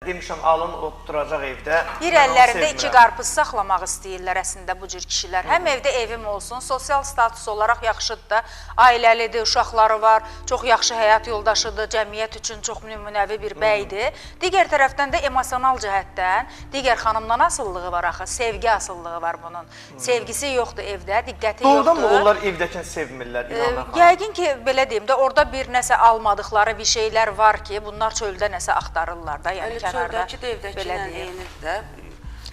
Demişəm, alın oturacaq evdə. Bir əllərində 2 qarpız saxlamaq istəyirlər əslində bu cür kişilər. Həm evdə evim olsun, sosial status olaraq yaxşıdır da, ailəlidir, uşaqları var, çox yaxşı həyat yoldaşıdır, cəmiyyət üçün çox nümunəvi bir bəydir. Digər tərəfdən də emosional cəhətdən, digər xanımdan asıllığı var axı, sevgi asıllığı var bunun. Sevgisi yoxdur evdə, diqqəti yoxdur. Doğrudan mı onlar evdəkini sevmirlər? Yəqin ki, belə deyim də, orada bir nəsə almadıqları bir şeylər var ki, bunlar çöldə nəsə axtarırlar da, yəni Çöldəki də evdəki ilə eynidir də.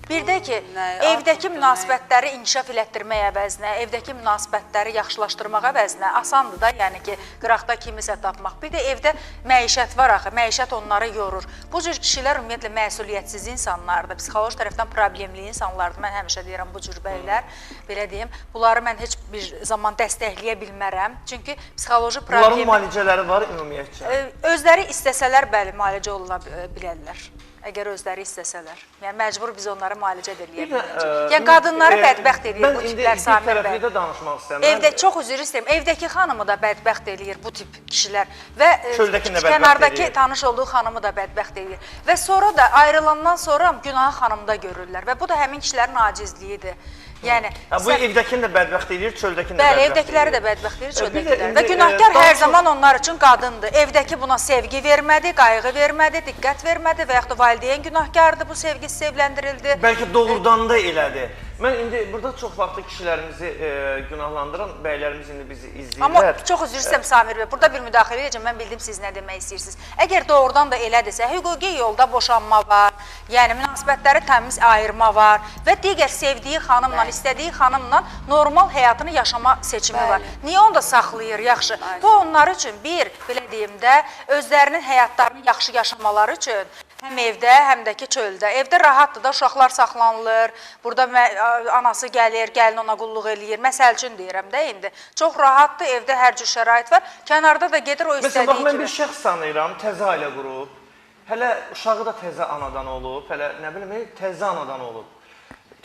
Bir də ki, evdəki münasibətləri inkişaf elətdirmək əvəzinə, evdəki münasibətləri yaxşılaşdırmaq əvəzinə asandır da, yəni ki, qıraqda kimisə tapmaq. Bir də evdə məişət var axı, məişət onları yorur. Bu cür kişilər ümumiyyətlə məsuliyyətsiz insanlardır, psixoloji tərəfdən problemli insanlardır. Mən həmişə deyirəm bu cür bəylər, belə deyim, bunları mən heç bir zaman dəstəkləyə bilmərəm. Çünki psixoloji problemi... Bunların müalicələri var ümumiyyətcə. Özləri istəsələr, bəli, müalicə oluna bilərlər. Əgər özləri istəsələr. Yəni, məcbur biz onları müalicə eləyə bilməyəcək. Yəni, qadınları bədbəxt eləyir bu tiplər Samir bəy. Mən indi bir tərəfli də danışmaq istəyəm. Çox üzr istəyirəm, evdəki xanımı da bədbəxt eləyir bu tip kişilər. Və kənardakı tanış olduğu xanımı da bədbəxt eləyir. Və sonra da ayrılandan sonra günahı xanımda görürlər. Və bu da həmin kişilərin acizliyidir. Yəni, bu evdəkini də bədbəxt eləyir, çöldəkini də bədbəxt eləyir. Bəli, evdəkiləri də bədbəxt eləyir, çöldəkiləri. Və günahkar hər zaman onlar üçün qadındır. Evdəki buna sevgi vermədi, qayğı vermədi, diqqət vermədi və yaxud da valideyn günahkardır, bu sevgisi sevləndirildi. Bəlkə doğrudan da elədir. Mən indi burada çox vaxtlı kişilərimizi günahlandıran bəylərimiz indi bizi izləyirlər. Amma çox üzr istəyirəm Samir bəy, burada bir müdaxilə edəcəm, mən bildim siz nə demək istəyirsiniz. Əgər doğrudan da elədirsə, hüquqi yolda boşanma var, yəni münasibətləri təmiz ayırma var və digər sevdiyi xanımla, istədiyi xanımla normal həyatını yaşama seçimi var. Niyə onu da saxlayır, yaxşı? Bu onlar üçün bir, belə deyim də, özlərinin həyatlarını yaxşı yaşamaları üçün həm evdə, həm də ki çöldə. Evdə rahatdır da, uşaqlar saxlanılır, burada anası gəlir, gəlin ona qulluq eləyir. Məsəl üçün deyirəm də indi. Çox rahatdır, evdə hər cür şərait var. Kənarda da gedir o istədiyi kimi. Məsələn, mən bir şəxs tanıyıram, təzə ailə qurub. Hələ uşağı da təzə anadan olub, hələ nə bilim, təzə anadan olub.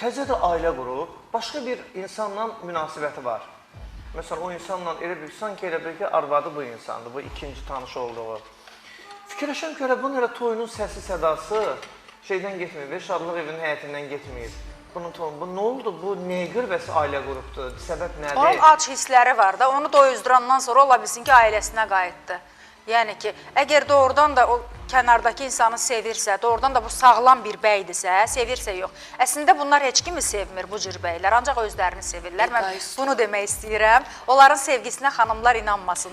Təzə də ailə qurub, başqa bir insanla münasibəti var. Məsələn, o insanla elə bir, sanki elə bir ki, arvadı bu insandır, bu ikinci tanış olduğu. Fikirləşəm görə bunun elə toyunun səsi, sədası şeydən getmir, şadlıq evinin həyətindən getmir. Bu nə oldu? Bu nəyə görə bəs ailə qurubdur? Səbəb nədir? Onun ac hissləri var da, onu doyuzdurandan sonra ola bilsin ki, ailəsinə qayıtdı. Yəni ki, əgər doğrudan da o kənardakı insanı sevirsə, doğrudan da bu sağlam bir bəydirsə, sevirsə yox. Əslində bunlar heç kimi sevmir bu cür bəylər, ancaq özlərini sevirlər. Mən bunu demək istəyirəm. Onların sevgisinə xanımlar inanmasın.